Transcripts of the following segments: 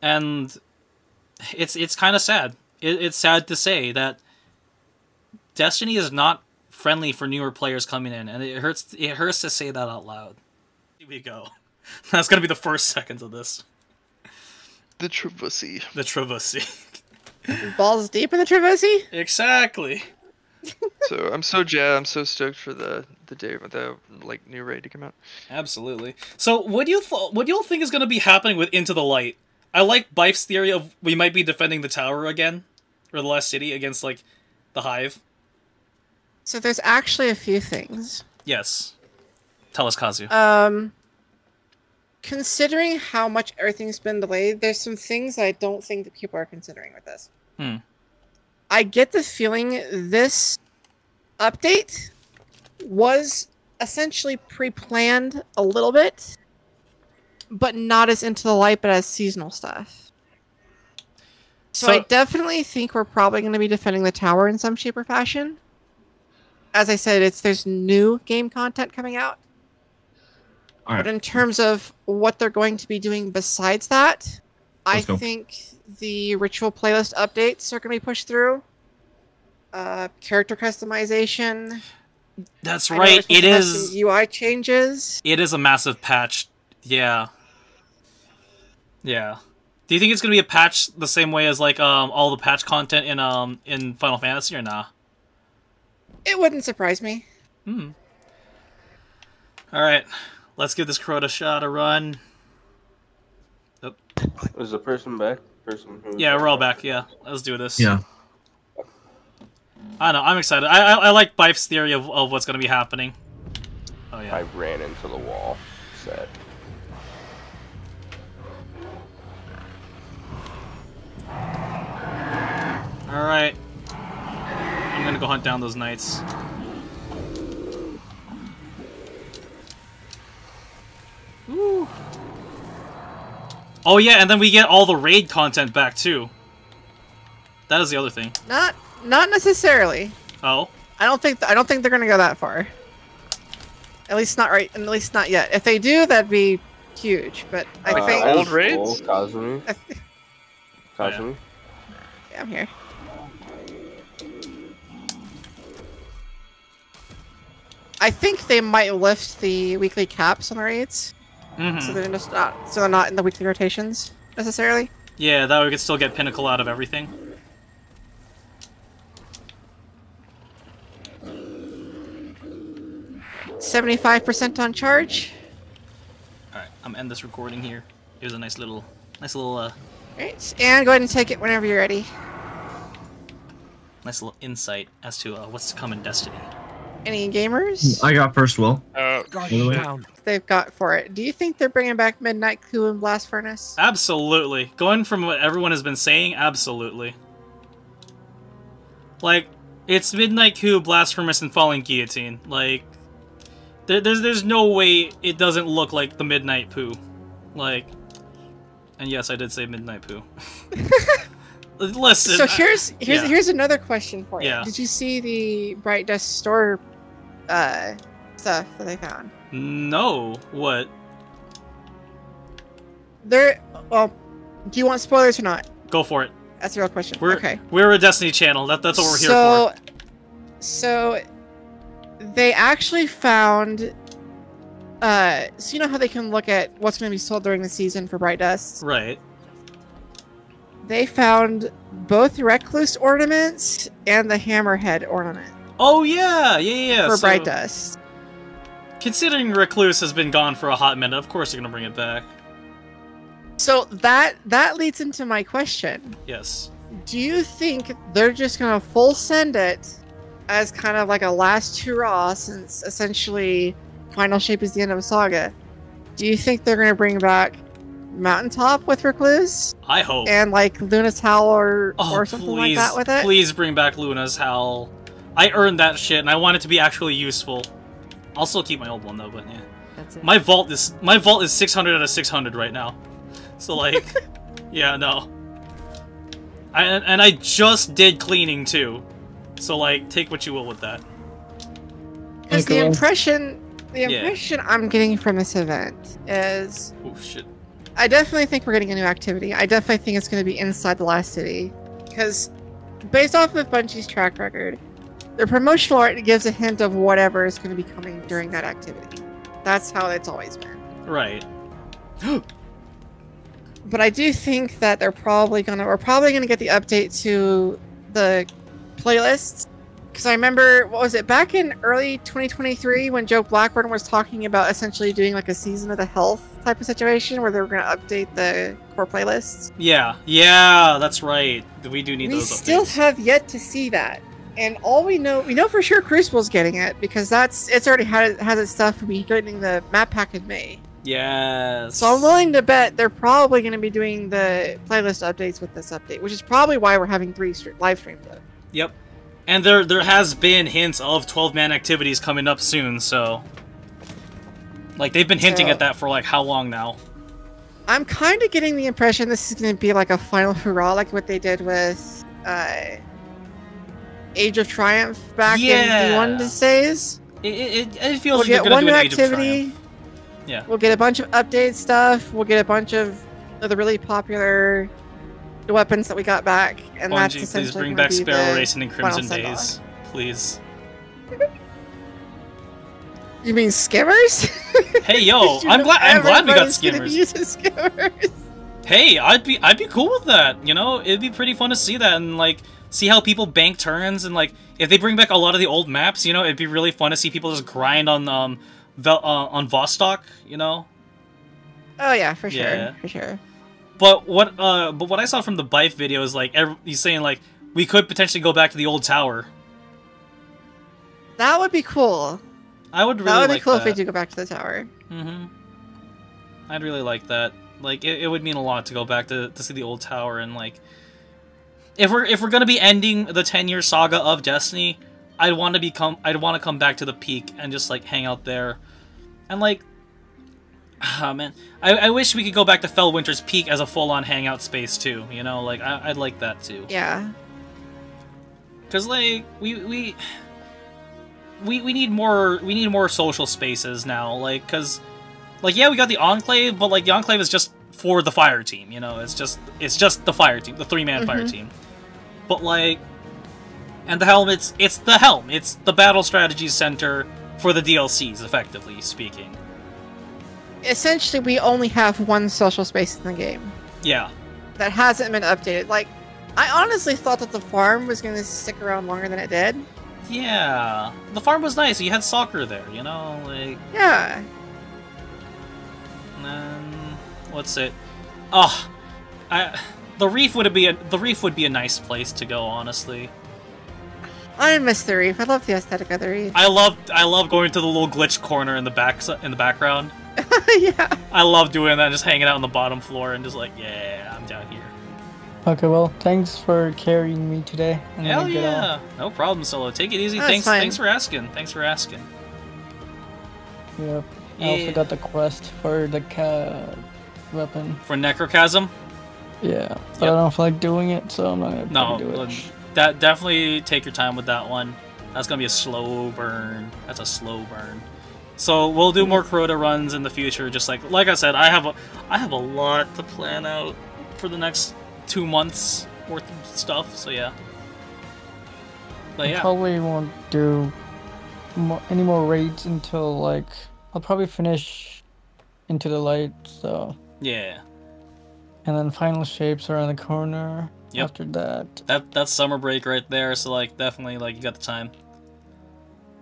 And it's kind of sad. It's sad to say that Destiny is not friendly for newer players coming in, and it hurts to say that out loud. Here we go. That's gonna be the first seconds of this. The Travussy. The Travussy. Balls deep in the Travussy? Exactly. So I'm so jazzed. I'm so stoked for the day the like new raid to come out. Absolutely. So what do you think is gonna be happening with Into the Light? I like Bife's theory of we might be defending the tower again, or the last city against like the Hive. So there's actually a few things. Yes. Tell us, Kazu. Considering how much everything's been delayed, there's some things I don't think that people are considering with this. I get the feeling this update was essentially pre-planned a little bit, but not as Into the Light, but as seasonal stuff. So I definitely think we're probably going to be defending the tower in some shape or fashion. As I said, there's new game content coming out. But in terms of what they're going to be doing besides that, I think the ritual playlist updates are going to be pushed through. Character customization. That's right. It is UI changes. It is a massive patch. Yeah. Yeah. Do you think it's going to be a patch the same way as like all the patch content in Final Fantasy or nah? It wouldn't surprise me. All right. Let's give this Crota shot a run. Oh. Was the person back? Yeah, we're all back. Yeah, let's do this. Yeah. I know. I'm excited. I like Bife's theory of what's going to be happening. Oh yeah. I ran into the wall. Set. All right. I'm gonna go hunt down those knights. Ooh. Oh yeah, and then we get all the raid content back too. That is the other thing. Not necessarily. Oh. I don't think they're gonna go that far. At least not right. At least not yet. If they do, that'd be huge. But I think old raids. Kazumi. Kazumi. Yeah, I'm here. I think they might lift the weekly caps on the raids, so they're just not. So they're not in the weekly rotations necessarily. Yeah, that way we could still get Pinnacle out of everything. $75% on charge. All right, I'm gonna end this recording here. It was a nice little. Right, and go ahead and take it whenever you're ready. Nice little insight as to what's to come in Destiny. Any gamers? I got first will. They've got for it. Do you think they're bringing back Midnight Coup and Blast Furnace? Absolutely. Going from what everyone has been saying, absolutely. Like, it's Midnight Coup, Blast Furnace, and Falling Guillotine. Like, there's no way it doesn't look like the Midnight Poo. Like, and yes, I did say Midnight Poo. Listen. So here's another question for you. Yeah. Did you see the Bright Dust store stuff that they found? No. What? Well, do you want spoilers or not? Go for it. That's the real question. Okay. We're a Destiny channel. That's what we're here for. So they actually found. So you know how they can look at what's going to be sold during the season for Bright Dust? Right. They found both Recluse ornaments and the Hammerhead ornament. Oh yeah. For Bright Dust. Considering Recluse has been gone for a hot minute, of course they're gonna bring it back. So that leads into my question. Yes. Do you think they're just gonna full send it as kind of like a last hurrah, since essentially Final Shape is the end of a saga? Do you think they're gonna bring back Mountaintop with Recluse? I hope. And like Luna's Howl or something like that with it? Please bring back Luna's Howl. I earned that shit and I want it to be actually useful. I'll still keep my old one though, but yeah. That's it. My vault is 600 out of 600 right now. So like yeah, no. And I just did cleaning too. So like take what you will with that. Because the impression I'm getting from this event is oh shit. I definitely think we're getting a new activity. I definitely think it's going to be inside the last city. Because, based off of Bungie's track record, their promotional art gives a hint of whatever is going to be coming during that activity. That's how it's always been. Right. But I do think that we're probably gonna get the update to the playlists. Because I remember, what was it, back in early 2023 when Joe Blackburn was talking about essentially doing like a season of the health type of situation where they were going to update the core playlists. Yeah, that's right. We do need those updates. We still have yet to see that. And all we know for sure Crucible's getting it because it's already has its stuff getting the map pack in May. Yes. So I'm willing to bet they're probably going to be doing the playlist updates with this update, which is probably why we're having 3 live streams though. Yep. And there has been hints of 12-man activities coming up soon, so... Like, they've been hinting at that for, like, how long now? I'm kind of getting the impression this is going to be, like, a final hurrah, like what they did with, Age of Triumph back in D1 days. It feels like they're going to do an Age of Triumph. Yeah. We'll get a bunch of update stuff, we'll get a bunch of the really popular... the weapons that we got back, and Bungie, that's essentially please bring back Sparrow Racing and Crimson Days, please. You mean skimmers? Hey, yo, I'm glad we got skimmers. Skimmers. Hey, I'd be cool with that. You know, it'd be pretty fun to see that and like see how people bank turns and like if they bring back a lot of the old maps. You know, it'd be really fun to see people just grind on Vostok. You know. Oh yeah, for sure, for sure. But what I saw from the Bife video is like he's saying like we could potentially go back to the old tower. That would be cool. I would really. That would like be cool that. if we do go back to the tower. Mm-hmm. I'd really like that. Like it would mean a lot to go back to see the old tower and like if we're gonna be ending the 10-year saga of Destiny, I'd want to come back to the peak and just like hang out there, and like. Oh, man. I wish we could go back to Fellwinter's Peak as a full-on hangout space, too. You know, like, I'd like that, too. Yeah. Because, like, we need more social spaces now. Like, because, like, yeah, we got the Enclave, but, like, the Enclave is just for the fire team, you know? It's just the fire team, the 3-man fire team. But, like, and the Helm, it's the Helm. It's the Battle Strategy Center for the DLCs, effectively speaking. Essentially, we only have one social space in the game. Yeah. That hasn't been updated. Like, I honestly thought that the farm was going to stick around longer than it did. Yeah. The farm was nice. You had soccer there, you know? Like... Yeah. And then... What's it? Oh. The reef would be a nice place to go, honestly. I miss the reef. I love the aesthetic of the reef. I love going to the little glitch corner in the background. Yeah. I love doing that, just hanging out on the bottom floor and just like, yeah, I'm down here. Okay, well, thanks for carrying me today. Hell yeah. No problem, Solo. Take it easy. Thanks for asking. Yeah. I also got the quest for the weapon. For Necrochasm? Yeah. But I don't feel like doing it, so I'm not gonna do it. Definitely take your time with that one. That's gonna be a slow burn. That's a slow burn. So we'll do more Crota runs in the future. Just like I said, I have a lot to plan out for the next 2 months worth of stuff. So yeah. But yeah. I probably won't do any more raids until like I'll probably finish Into the Light. So yeah. And then Final Shapes around the corner. Yep. After that. That's summer break right there. So like definitely like you got the time.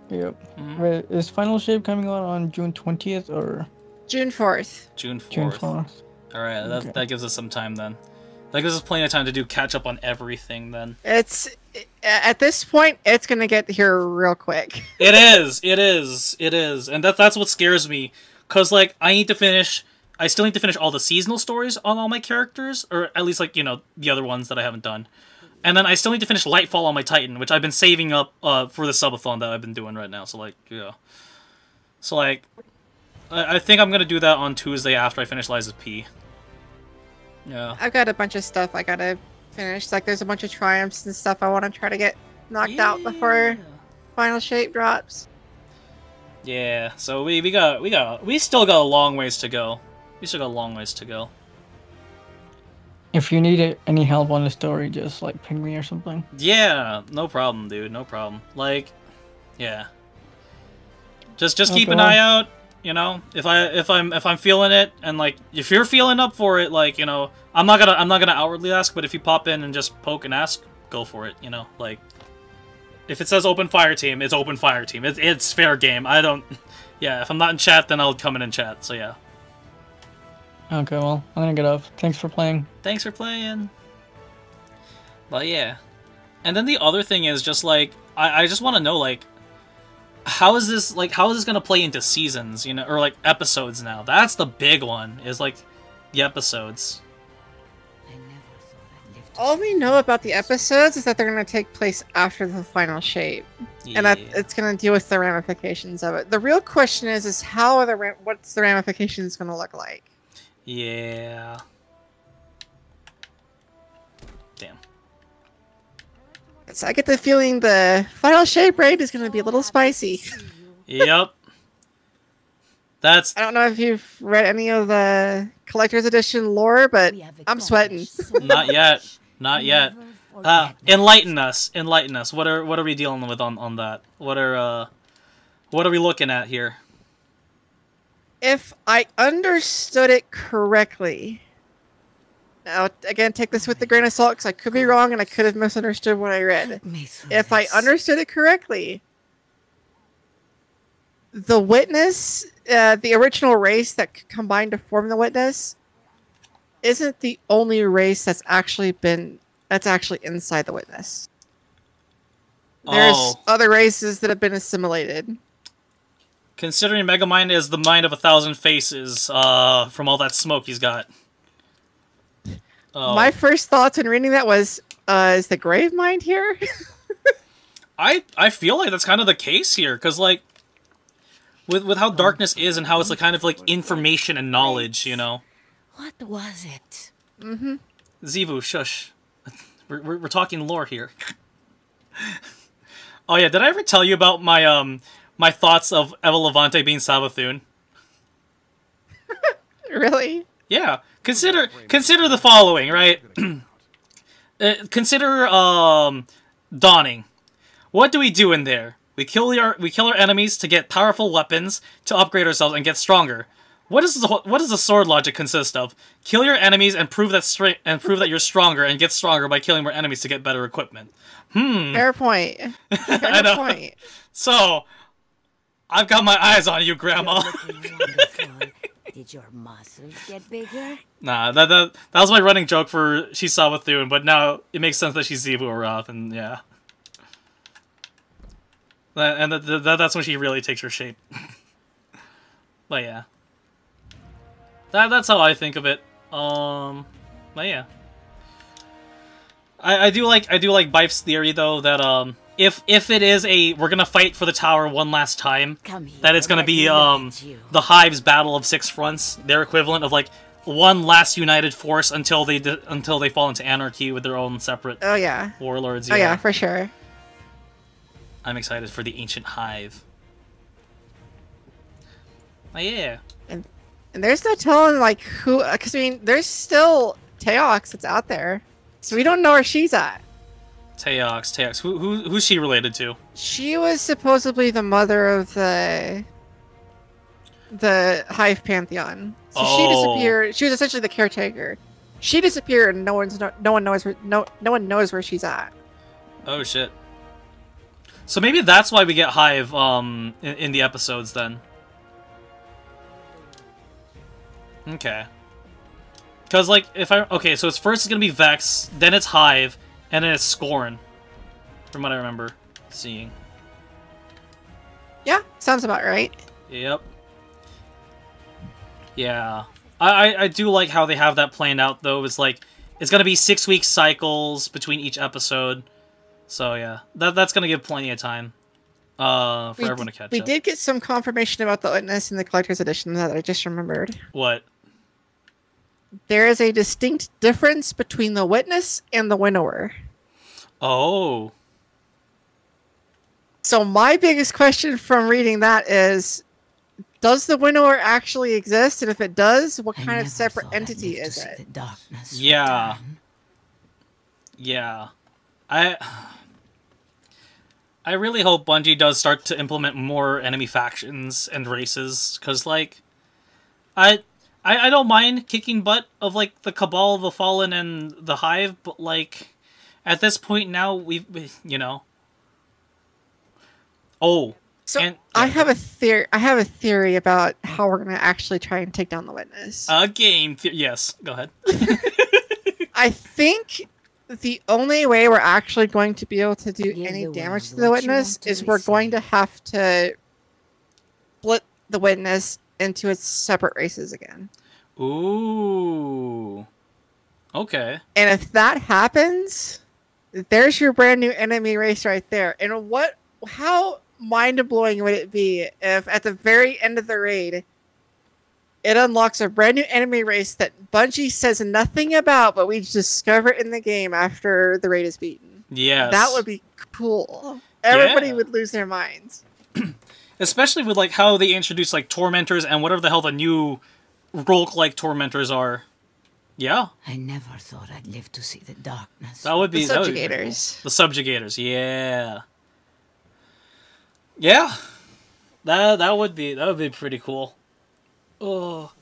Yep. Wait, is Final Shape coming on June 20th or? June 4th. June 4th. June 4th. Alright, that gives us some time then. That gives us plenty of time to do catch up on everything then. At this point, it's gonna get here real quick. It is. And that's what scares me. Cause like, I still need to finish all the seasonal stories on all my characters, or at least like, you know, the other ones that I haven't done. And then I still need to finish Lightfall on my Titan, which I've been saving up for the subathon that I've been doing right now. So, like, yeah. So, like, I think I'm going to do that on Tuesday after I finish Liza's P. Yeah. I've got a bunch of stuff I got to finish. Like, there's a bunch of triumphs and stuff I want to try to get knocked out before Final Shape drops. Yeah, so we still got a long ways to go. We still got a long ways to go. If you need any help on the story, just like ping me or something. Yeah, no problem, dude. No problem. Like, yeah. Just keep Okay. an eye out. You know, if I'm feeling it, and like if you're feeling up for it, like, you know, I'm not gonna outwardly ask, but if you pop in and just poke and ask, go for it. You know, like if it says open fire team, it's open fire team. It's fair game. I don't. Yeah, if I'm not in chat, then I'll come in and chat. So yeah. Okay, well, I'm gonna get off. Thanks for playing. Thanks for playing. But yeah, and then the other thing is just like I just want to know like. How is this gonna play into seasons, you know, or like episodes now? That's the big one, is like the episodes. All we know about the episodes is that they're going to take place after the final shape, Yeah. and that it's going to deal with the ramifications of it. The real question is how are what's the ramifications going to look like? Yeah. Damn. So I get the feeling the final shape raid is going to be a little spicy. Yep. That's. I don't know if you've read any of the collector's edition lore, but I'm sweating. Not yet. Not yet. Enlighten us. Enlighten us. What are we dealing with on that? What are we looking at here? If I understood it correctly, now again, take this with a grain of salt because I could be wrong and I could have misunderstood what I read. If I understood it correctly, the Witness, the original race that combined to form the Witness, isn't the only race that's actually inside the Witness. There's other races that have been assimilated. Considering Megamind is the mind of 1,000 faces, from all that smoke he's got. My first thoughts when reading that was, is the Grave Mind here? I feel like that's kind of the case here, because like with how darkness is and how it's like kind of like information and knowledge, you know. What was it? Mm-hmm. Zivu, shush. We're talking lore here. Oh yeah, did I ever tell you about my my thoughts of Eva Levante being Savathun? Really? Yeah. Consider the following, right? Consider Dawning. What do we do in there? We kill our enemies to get powerful weapons to upgrade ourselves and get stronger. What does the sword logic consist of? Kill your enemies and prove that you're stronger and get stronger by killing more enemies to get better equipment. Fair point. I know. Point. So, I've got my eyes on you, Grandma. Did your muscles get bigger? Nah, that was my running joke for she's Savathun, but now it makes sense that she's Zivu Arath, and yeah. And that's when she really takes her shape. But yeah. That's how I think of it. But yeah. I do like Bife's theory though that if it is we're gonna fight for the tower one last time, that it's gonna be the Hive's battle of 6 fronts, their equivalent of like one last united force until they fall into anarchy with their own separate warlords. Oh yeah, for sure. I'm excited for the ancient Hive. Oh yeah. And there's no telling like who, because I mean there's still Teox that's out there, so we don't know where she's at. Teox. Who's she related to? She was supposedly the mother of the Hive Pantheon. So she disappeared. She was essentially the caretaker. She disappeared, and no one knows where she's at. Oh shit. So maybe that's why we get Hive in the episodes then. Okay. Because like so it's first it's gonna be Vex, then it's Hive, and then it's Scorn. From what I remember seeing. Yeah, sounds about right. Yep. Yeah. I do like how they have that planned out though. It's like it's gonna be 6-week cycles between each episode. So yeah. That's gonna give plenty of time for everyone to catch up. We did get some confirmation about the Witness in the Collector's Edition that I just remembered. What? There is a distinct difference between the Witness and the Winnower. Oh. So my biggest question from reading that is, does the Winnower actually exist? And if it does, what I kind of never separate thought I'd entity live to is see it? the darkness Yeah. return. Yeah. I really hope Bungie does start to implement more enemy factions and races, because, like, I don't mind kicking butt of, like, the Cabal, the Fallen, and the Hive, but, like, at this point now, we you know. Oh. So and, I have a theory. I have a theory about how we're gonna actually try and take down the Witness. Yes, go ahead. I think the only way we're actually going to be able to do Give any the damage to world the what you Witness want to is we're going to receive. have to split the Witness into its separate races again. Ooh. Okay. And if that happens, there's your brand new enemy race right there. And how mind-blowing would it be if at the very end of the raid, it unlocks a brand new enemy race that Bungie says nothing about, but we discover it in the game after the raid is beaten. Yes. That would be cool. Everybody Yeah. would lose their minds. Especially with, like, how they introduce, like, Tormentors and whatever the hell the new rogue-like Tormentors are. Yeah. I never thought I'd live to see the darkness. That would The be... that would be pretty Subjugators. cool. The Subjugators, yeah. Yeah. That would be pretty cool. Oh.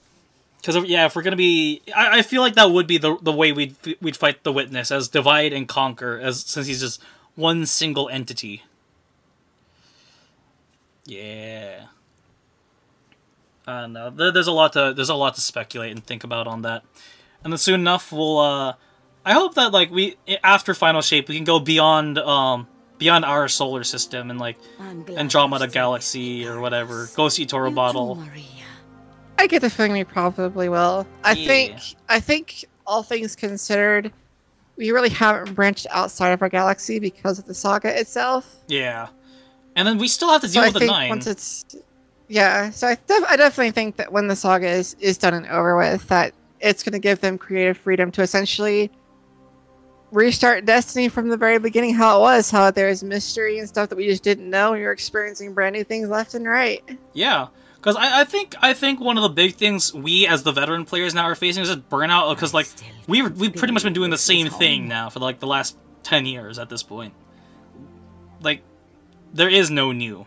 Because, yeah, if we're going to be... I feel like that would be the way we'd fight the Witness, as divide and conquer, since he's just one single entity. Yeah. No, there's a lot to speculate and think about on that. And then soon enough, we'll I hope that, like, after Final Shape we can go beyond our solar system and, like, I'm glad Andromeda you're still Galaxy here, or whatever. Paris. Go see Toro You Bottle. too, Maria. I get the feeling we probably will. I Yeah. think all things considered, we really haven't branched outside of our galaxy because of the saga itself. Yeah. And then we still have to deal So I with the think 9. once it's so I definitely think that when the saga is done and over with, that it's going to give them creative freedom to essentially restart Destiny from the very beginning, how it was, how there's mystery and stuff that we just didn't know, and you're experiencing brand new things left and right. Yeah. Because I think one of the big things we as the veteran players now are facing is just burnout, because, like, we've pretty much been doing the same thing now for, like, the last 10 years at this point. Like, there is no new.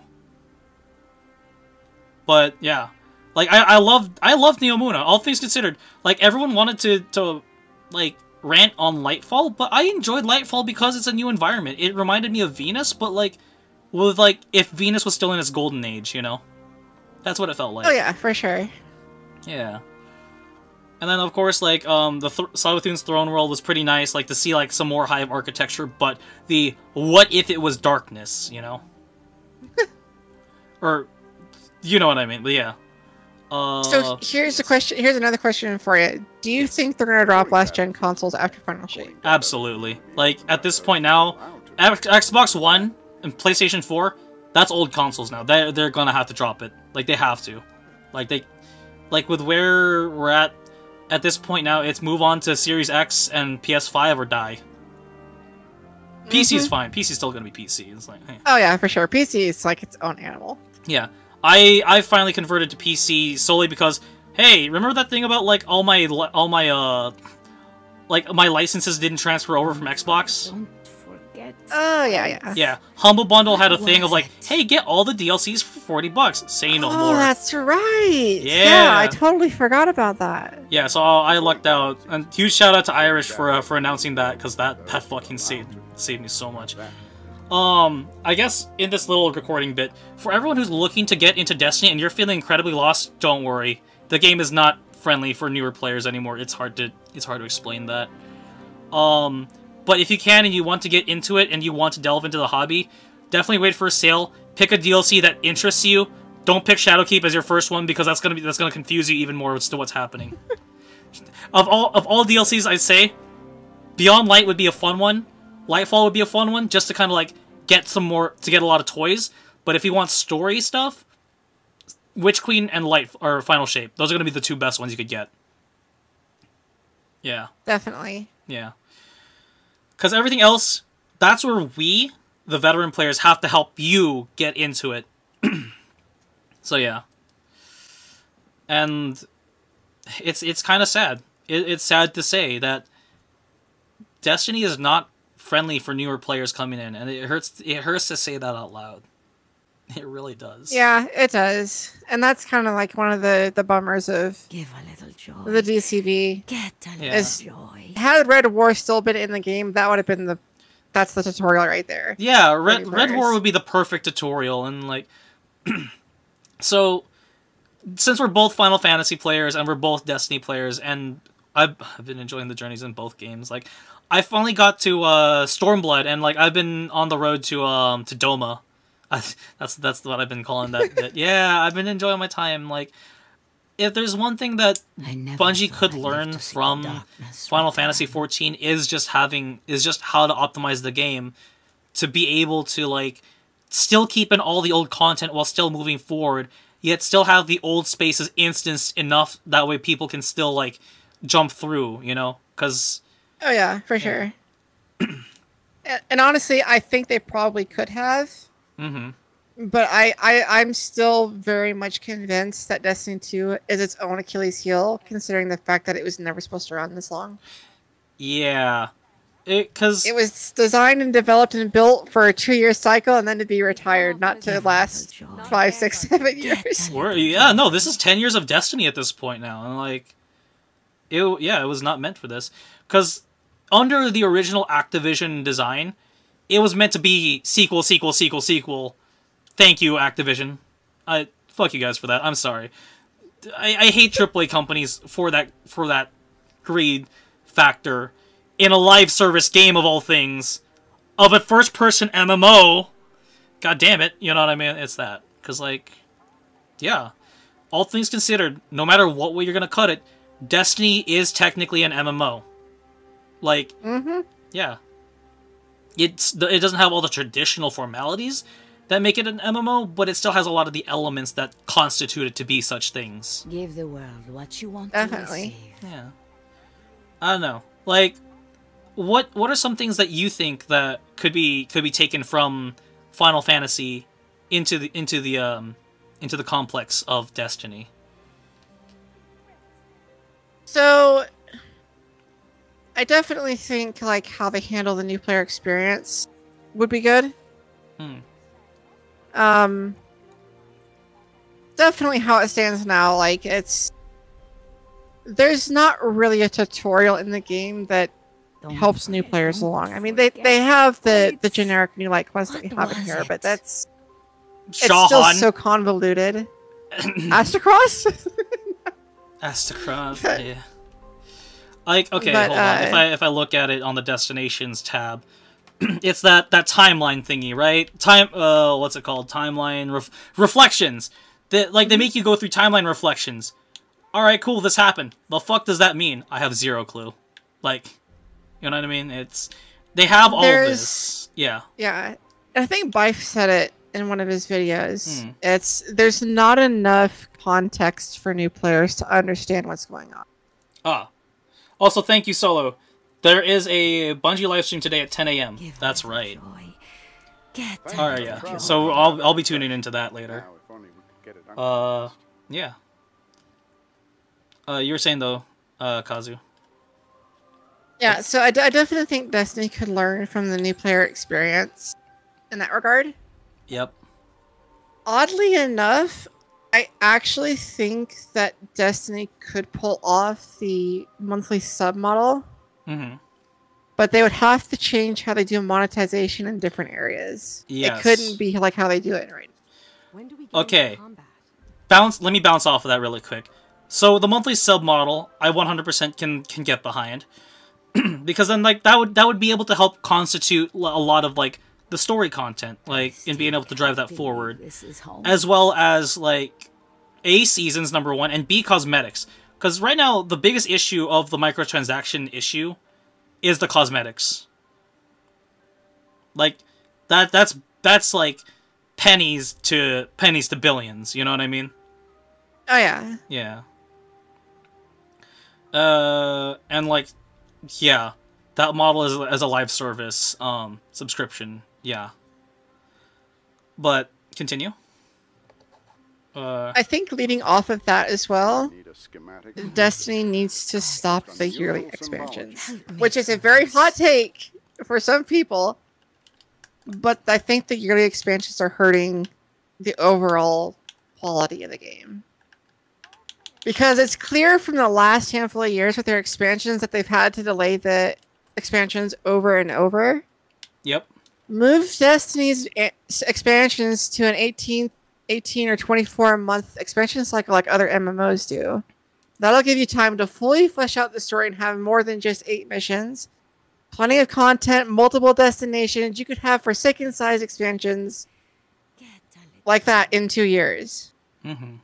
But yeah, like, I love Neomuna. All things considered, like, everyone wanted to like rant on Lightfall, but I enjoyed Lightfall because it's a new environment. It reminded me of Venus, but, like, with, like, if Venus was still in its golden age, you know. That's what it felt like. Oh yeah, for sure. Yeah. And then, of course, like, the Sawathoon's Throne World was pretty nice, like, to see, like, some more Hive architecture, but the what if it was darkness, you know? Or, you know what I mean, but yeah. So here's another question for you. Do you think they're gonna drop last gen consoles after Final Shape? Absolutely. Like, at this point now, Xbox One and PlayStation 4, that's old consoles now. They're gonna have to drop it. Like, they have to. Like, with where we're at this point now, it's move on to Series X and PS5 or die. PC is fine. PC's still gonna be PC. It's like, hey. Oh yeah, for sure. PC is like its own animal. Yeah. I finally converted to PC solely because, hey, remember that thing about, like, all my my licenses didn't transfer over from Xbox? Don't forget. Oh yeah. Yeah. Humble Bundle had a thing of, like, hey, get all the DLCs for $40. Say no Oh, more. that's right. Yeah. I totally forgot about that. Yeah, so I lucked out. And huge shout out to Irish for announcing that, because that fucking saved me so much. I guess in this little recording bit, for everyone who's looking to get into Destiny and you're feeling incredibly lost, don't worry. The game is not friendly for newer players anymore. It's hard to explain that. But if you can and you want to get into it and you want to delve into the hobby, definitely wait for a sale. Pick a DLC that interests you. Don't pick Shadowkeep as your first one, because that's gonna confuse you even more as to what's happening. Of all DLCs, I'd say Beyond Light would be a fun one. Lightfall would be a fun one, just to kind of, like, get a lot of toys. But if you want story stuff, Witch Queen and Final Shape, those are going to be the two best ones you could get. Yeah. Definitely. Yeah. Because everything else, that's where we, the veteran players, have to help you get into it. So yeah. and it's kind of sad. It's sad to say that Destiny is not friendly for newer players coming in, and it hurts to say that out loud. It really does. Yeah, it does. And that's kind of like one of the bummers of Give a little joy. the DCV. Get a Yeah. little joy. Had Red War still been in the game, that would have been that's the tutorial right there. Yeah, Red players. War would be the perfect tutorial, and like, so since we're both Final Fantasy players and we're both Destiny players, and I've been enjoying the journeys in both games. Like, I finally got to Stormblood, and like I've been on the road to Doma. That's what I've been calling that. Yeah, I've been enjoying my time. Like, if there's one thing that Bungie could learn from Final Fantasy 14 is just how to optimize the game to be able to like still keep in all the old content while still moving forward, yet still have the old spaces instanced enough that way people can still like jump through, you know? Because Oh yeah, for sure. And honestly, I think they probably could have. But I'm still very much convinced that Destiny 2 is its own Achilles heel, considering the fact that it was never supposed to run this long. yeah, because It was designed and developed and built for a 2-year cycle and then to be retired, not to last 5, 6, 7 years. this is 10 years of Destiny at this point now, and like, it was not meant for this, because under the original Activision design, it was meant to be sequel. Thank you, Activision. Fuck you guys for that. I'm sorry. I hate AAA companies for that greed factor in a live service game of all things, of a first-person MMO. God damn it, you know what I mean? It's that. Because, like, yeah. All things considered, no matter what way you're gonna cut it, Destiny is technically an MMO. Like, yeah. It doesn't have all the traditional formalities that make it an MMO, but it still has a lot of the elements that constitute it to be such things. Give the world what you want Definitely. to receive. Yeah. I don't know. Like, what are some things that you think that could be taken from Final Fantasy into the complex of Destiny? So, I definitely think like how they handle the new player experience would be good. Definitely how it stands now, like there's not really a tutorial in the game that helps new players along. I mean, they have the generic new light quest that we have in here, but it's still so convoluted. Astacross? Astacross, yeah. Like, okay, But, hold on. If I look at it on the destinations tab, it's that timeline thingy, right? What's it called? Timeline reflections. They make you go through timeline reflections. All right, cool. This happened. The fuck does that mean? I have zero clue. Like, you know what I mean? They have all this. Yeah. Yeah. I think Bife said it in one of his videos. There's not enough context for new players to understand what's going on. Ah. Also, thank you, Solo. There is a Bungie livestream today at 10 a.m. That's right. All right, yeah. So I'll be tuning into that later. Yeah. You were saying though, Kazu. Yeah, so I definitely think Destiny could learn from the new player experience in that regard. Yep. Oddly enough, I actually think that Destiny could pull off the monthly sub model. But they would have to change how they do monetization in different areas. Yes. It couldn't be like how they do it right now. Okay. Let me bounce off of that really quick. So the monthly sub model, I 100% can get behind. Because then like that would be able to help constitute a lot of like the story content, like in being able to drive that forward, as well as like A, seasons number 1, and B, cosmetics. Because right now the biggest issue of the microtransaction issue is the cosmetics. Like that's like pennies to billions. You know what I mean? Oh yeah. Yeah. And like, yeah, that model is as a live service subscription. Yeah. But continue. I think leading off of that as well, Destiny needs to stop the yearly expansions, which is a very hot take for some people, but I think the yearly expansions are hurting the overall quality of the game. Because it's clear from the last handful of years with their expansions that they've had to delay the expansions over and over. Yep. Move Destiny's expansions to an 18 or 24-month expansion cycle like other MMOs do. That'll give you time to fully flesh out the story and have more than just 8 missions. Plenty of content, multiple destinations. You could have Forsaken-sized expansions like that in 2 years. Mm-hmm.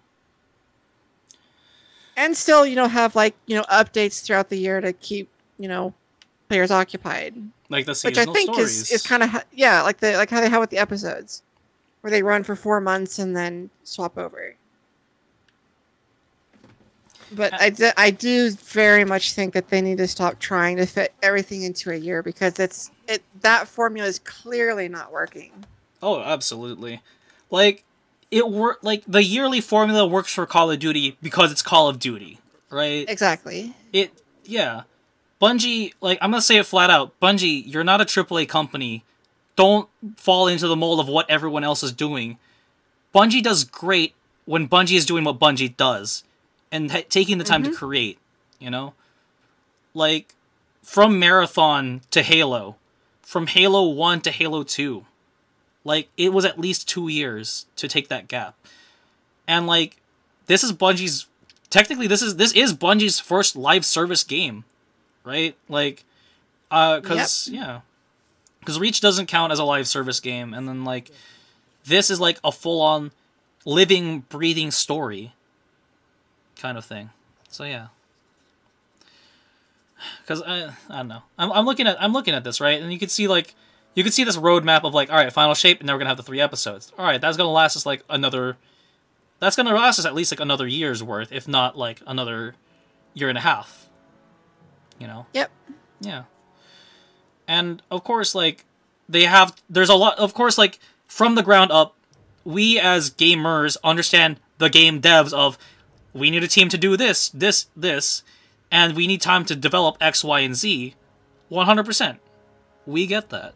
And still, have updates throughout the year to keep, players occupied. Like the seasonal stories. Which I think is kind of, like how they have with the episodes. Where they run for 4 months and then swap over. But I do very much think that they need to stop trying to fit everything into a year because that formula is clearly not working. Oh, absolutely. Like the yearly formula works for Call of Duty because it's Call of Duty, right? Exactly. Bungie, I'm gonna say it flat out. Bungie, you're not a AAA company. Don't fall into the mold of what everyone else is doing. Bungie does great when Bungie is doing what Bungie does. And taking the time to create, Like, from Marathon to Halo. From Halo 1 to Halo 2. Like, it was at least 2 years to take that gap. And, this is Bungie's... Technically, this is Bungie's first live service game. Right? Because, yeah. Because Reach doesn't count as a live service game, and then, this is, a full-on living, breathing story kind of thing. So, yeah. Because, I don't know. I'm looking at this, right? And you can see, you can see this roadmap of, alright, final shape, and now we're gonna have the 3 episodes. Alright, that's gonna last us, another... That's gonna last us at least, another year's worth, if not, another year and a half. Yep. Yeah. And, of course, there's a lot, of course, from the ground up, we as gamers understand the game devs of, we need a team to do this, and we need time to develop X, Y, and Z. 100%. We get that.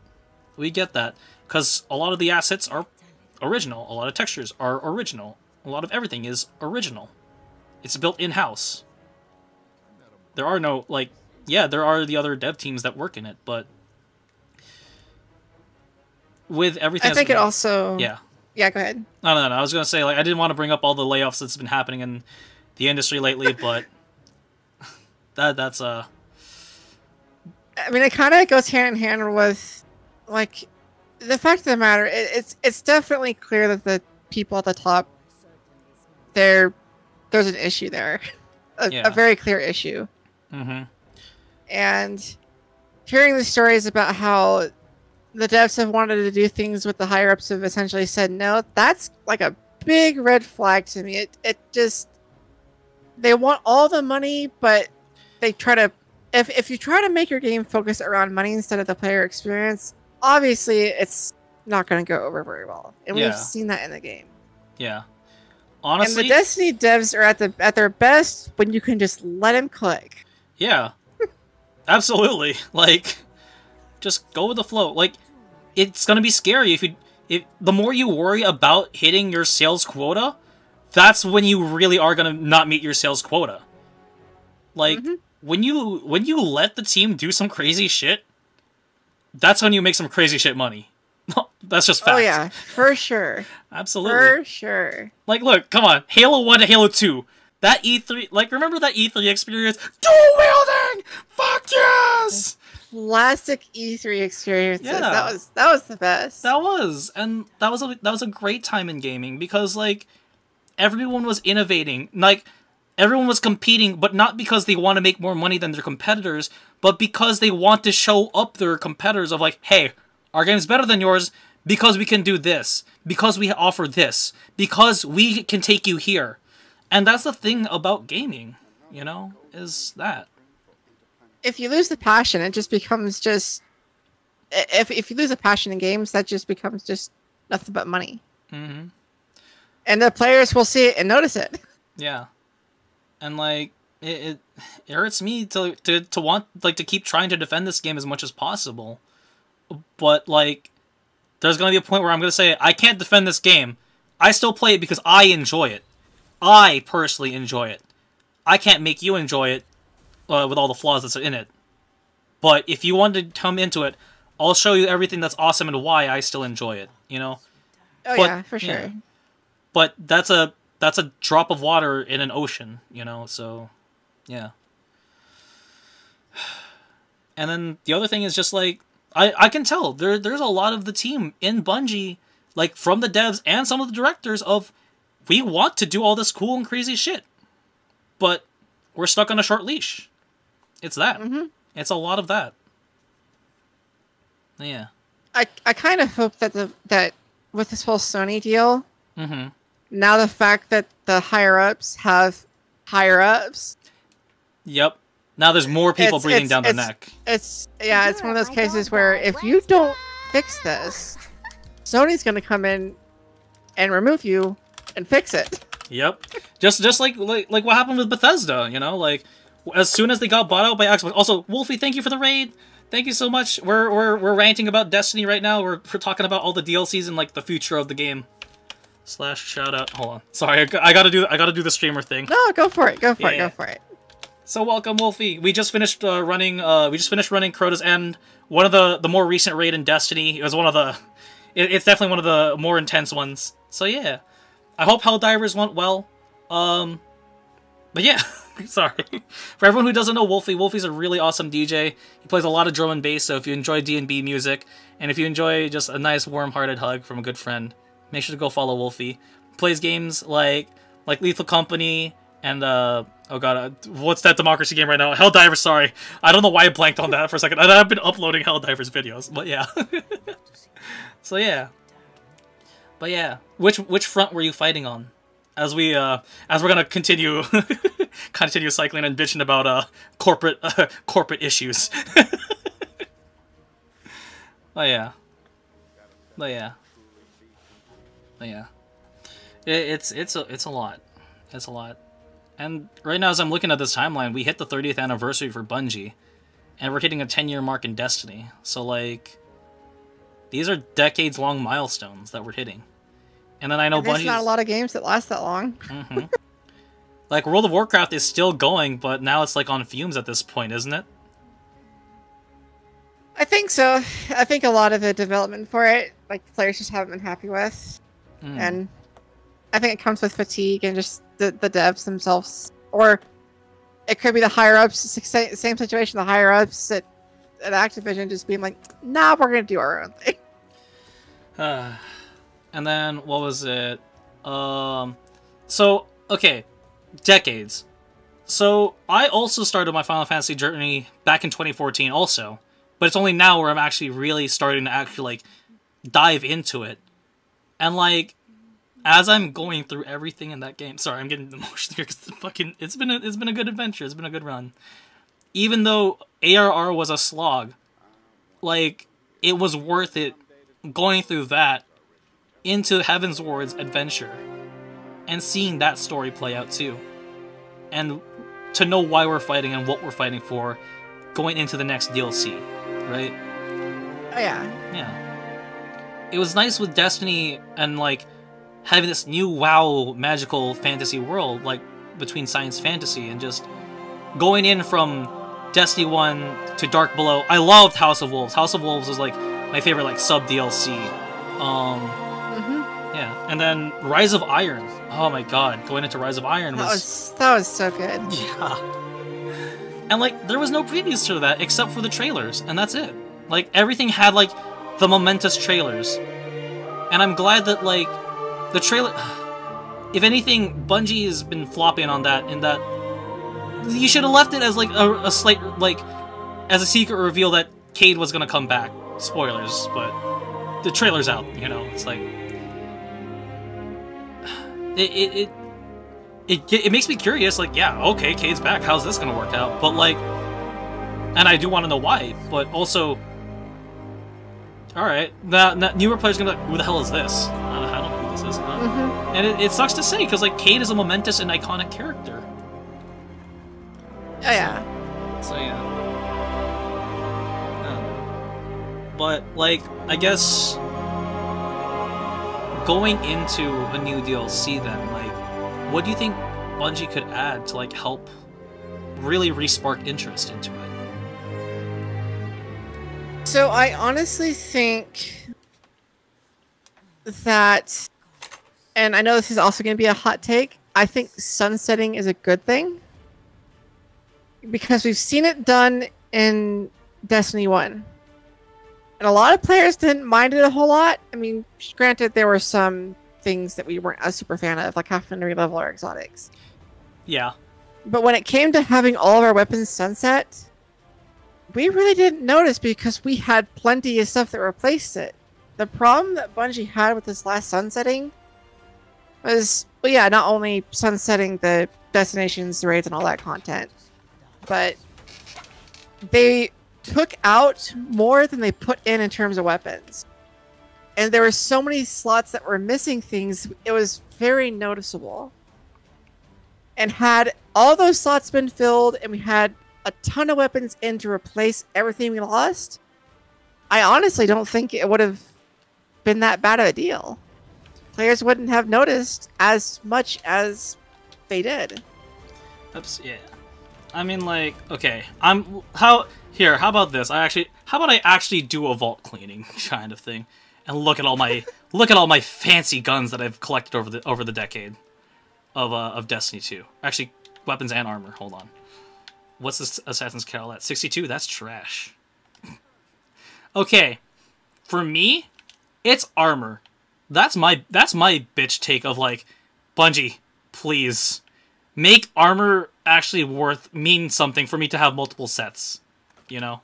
Because a lot of the assets are original. A lot of textures are original. A lot of everything is original. It's built in-house. There are no, there are the other dev teams that work in it, but with everything... I think it also... Yeah. Yeah, go ahead. No. I was going to say, I didn't want to bring up all the layoffs that's been happening in the industry lately, but that's... I mean, it kind of goes hand in hand with, the fact of the matter, it's definitely clear that the people at the top, there's an issue there. A very clear issue. Mm-hmm. And hearing the stories about how the devs have wanted to do things with the higher ups have essentially said no, that's a big red flag to me. It just, they want all the money, but they try to, if you try to make your game focus around money instead of the player experience, obviously it's not going to go over very well. And we've seen that in the game. Yeah. Honestly, and the Destiny devs are at their best when you can just let them click. Yeah. Absolutely. Just go with the flow. It's gonna be scary if the more you worry about hitting your sales quota, that's when you really are gonna not meet your sales quota. When you let the team do some crazy shit, that's when you make some crazy shit money. That's just fact. Oh yeah, for sure. Absolutely. For sure. Look, come on. Halo 1 to Halo 2. That E3, remember that E3 experience? Dual wielding! Fuck yes! Classic E3 experiences. Yeah. That was the best. That was. And that was a great time in gaming because, everyone was innovating. Everyone was competing, but not because they want to make more money than their competitors, but because they want to show up their competitors of, hey, our game's better than yours because we can do this, because we offer this, because we can take you here. And that's the thing about gaming, is that. If you lose the passion, it just becomes just... If you lose the passion in games, that just becomes just nothing but money. Mm-hmm. And the players will see it and notice it. Yeah. And like it hurts me to want like to keep trying to defend this game as much as possible. But like there's going to be a point where I'm going to say I can't defend this game. I still play it because I enjoy it. I personally enjoy it. I can't make you enjoy it with all the flaws that's in it. But if you want to come into it, I'll show you everything that's awesome and why I still enjoy it, you know? Oh, yeah, for sure. Yeah. But that's a drop of water in an ocean, you know? So, yeah. And then the other thing is just like, I can tell there's a lot of the team in Bungie, like from the devs and some of the directors of, we want to do all this cool and crazy shit, but we're stuck on a short leash. It's that. Mm-hmm. It's a lot of that. Yeah. I kind of hope that that with this whole Sony deal, mm-hmm. now the fact that the higher-ups have higher-ups. Yep. Now there's more people breathing down the neck. It's one of those cases where if you don't fix this, Sony's going to come in and remove you and fix it. Yep. Just like what happened with Bethesda, you know, like as soon as they got bought out by Xbox. Also, Wolfie, thank you for the raid. Thank you so much. We're ranting about Destiny right now. We're talking about all the DLCs and like the future of the game. /shoutout. Hold on. Sorry, I gotta do the streamer thing. No, go for it. Go for it. So welcome, Wolfie. We just finished running Crota's End, one of the more recent raid in Destiny. It was one of the it's definitely one of the more intense ones. So yeah. I hope Helldivers went well. But yeah, sorry. For everyone who doesn't know Wolfie's a really awesome DJ. He plays a lot of drum and bass, so if you enjoy D&B music, and if you enjoy just a nice warm-hearted hug from a good friend, make sure to go follow Wolfie. He plays games like Lethal Company, and oh god, what's that Democracy game right now? Helldivers, sorry. I don't know why I blanked on that for a second. I've been uploading Helldivers videos, but yeah. So yeah. But yeah, which front were you fighting on? As we're gonna continue cycling and bitching about corporate issues. But yeah. It's a lot. It's a lot. And right now, as I'm looking at this timeline, we hit the 30th anniversary for Bungie, and we're hitting a 10-year mark in Destiny. So like, these are decades-long milestones that we're hitting. And then I know Bungie's... There's not a lot of games that last that long. Mm-hmm. Like, World of Warcraft is still going, but now it's, like, on fumes at this point, isn't it? I think so. I think a lot of the development for it, like, players just haven't been happy with. And I think it comes with fatigue and just the devs themselves. Or it could be the higher-ups, same situation, the higher-ups at Activision just being like, nah, we're going to do our own thing. And then, what was it? So, okay, decades. So, I also started my Final Fantasy journey back in 2014 also. But it's only now where I'm actually really starting to like, dive into it. And, like, as I'm going through everything in that game... Sorry, I'm getting emotional here because it's been a good adventure. It's been a good run. Even though ARR was a slog, like, it was worth it going through that into Heaven's Ward's adventure and seeing that story play out too, and to know why we're fighting and what we're fighting for going into the next DLC, right? Oh yeah. It was nice with Destiny and like having this new WoW magical fantasy world, like between science fantasy and just going in from Destiny 1 to Dark Below. I loved House of Wolves. House of Wolves was like my favorite like sub DLC. Yeah, and then Rise of Iron. Oh my god, going into Rise of Iron that was so good. Yeah. And like there was no previews to that except for the trailers, and that's it. Like everything had like the momentous trailers. And I'm glad that like the trailer, if anything, Bungie has been flopping on that in that you should have left it as like a slight like as a secret reveal that Cade was going to come back. Spoilers, but the trailer's out, you know. It's like it makes me curious, like, yeah, okay, Cade's back, how's this gonna work out? But like, and I do want to know why, but also, alright, now newer players gonna be like, who the hell is this? I don't know who this momentous. And it sucks to say, because, like, Cade is a momentous and iconic character. Oh, yeah. So, yeah. But, like, I guess going into a new DLC then, like, what do you think Bungie could add to, like, help really re-spark interest into it? So I honestly think that, and I know this is also going to be a hot take, I think sunsetting is a good thing. Because we've seen it done in Destiny 1. And a lot of players didn't mind it a whole lot. I mean, granted, there were some things that we weren't a super fan of, like having to re-level our exotics. Yeah. But when it came to having all of our weapons sunset, we really didn't notice because we had plenty of stuff that replaced it. The problem that Bungie had with this last sunsetting was, well, yeah, not only sunsetting the destinations, the raids, and all that content, but they took out more than they put in terms of weapons. And there were so many slots that were missing things, it was very noticeable. And had all those slots been filled and we had a ton of weapons in to replace everything we lost, I honestly don't think it would have been that bad of a deal. Players wouldn't have noticed as much as they did. Oops, yeah. I mean, like, okay, how about this? How about I actually do a vault cleaning kind of thing, and look at all my fancy guns that I've collected over the decade of Destiny 2. Actually, weapons and armor. Hold on, what's this Assassin's Carol at? 62. That's trash. Okay, for me, it's armor. That's my bitch take of, like, Bungie, please make armor actually mean something for me to have multiple sets, you know?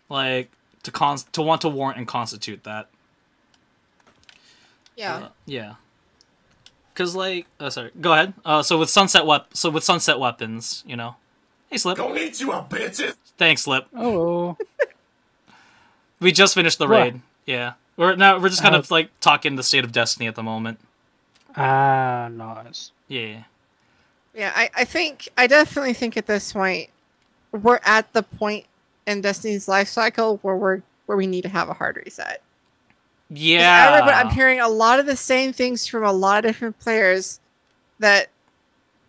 Like, to want to warrant and constitute that. Yeah. Yeah. Cause, like, sorry, go ahead. So with sunset weapons, you know. Hey, Slip. Konnichiwa, bitches. Thanks, Slip. Oh. We just finished the raid. Yeah. We're just kind of, like, talking the state of Destiny at the moment. Ah, nice. Yeah. Yeah, I definitely think at this point we're at the point in Destiny's life cycle where we need to have a hard reset. Yeah. I'm hearing a lot of the same things from a lot of different players that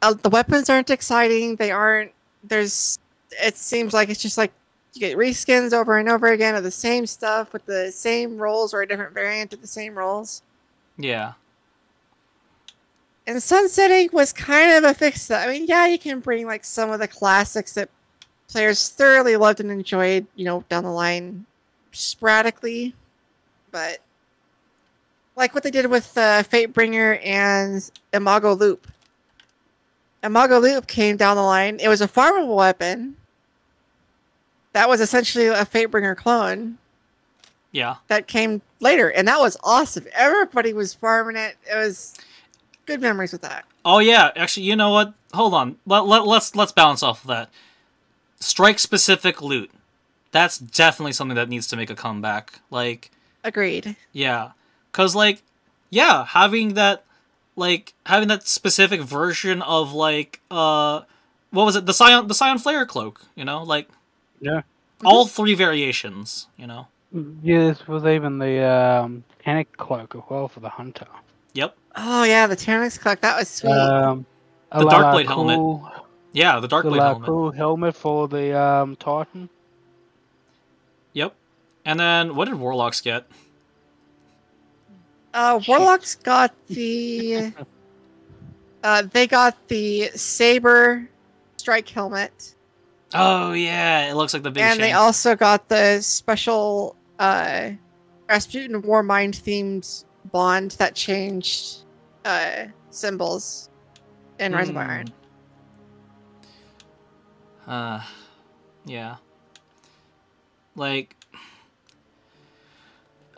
the weapons aren't exciting. They aren't. It seems like it's just like you get reskins over and over again of the same stuff with the same roles or a different variant of the same roles. Yeah. And sunsetting was kind of a fix to that. I mean, yeah, you can bring like some of the classics that players thoroughly loved and enjoyed, you know, down the line sporadically. But like what they did with Fatebringer and Imago Loop. Imago Loop came down the line. It was a farmable weapon. That was essentially a Fatebringer clone. Yeah. That came later, and that was awesome. Everybody was farming it. It was good memories with that. Oh yeah, actually, you know what? Hold on. Let's balance off of that. Strike-specific loot. That's definitely something that needs to make a comeback. Like, agreed. Yeah. Cause like, yeah, having that specific version of like what was it? The Scion Flare cloak, you know? Like, yeah. All three variations, you know? Yeah, this was even the Panic cloak as well for the hunter. Yep. Oh yeah, the Tyrannix cloak, that was sweet. The Darkblade helmet. Yeah, the Darkblade helmet. Cool helmet for the Titan. Yep. And then what did Warlocks get? Warlocks got the they got the Saber Strike helmet. Oh yeah, it looks like the big and shank. they also got the special Rasputin Warmind themed bond that changed symbols in Rise of Iron. Yeah. Like,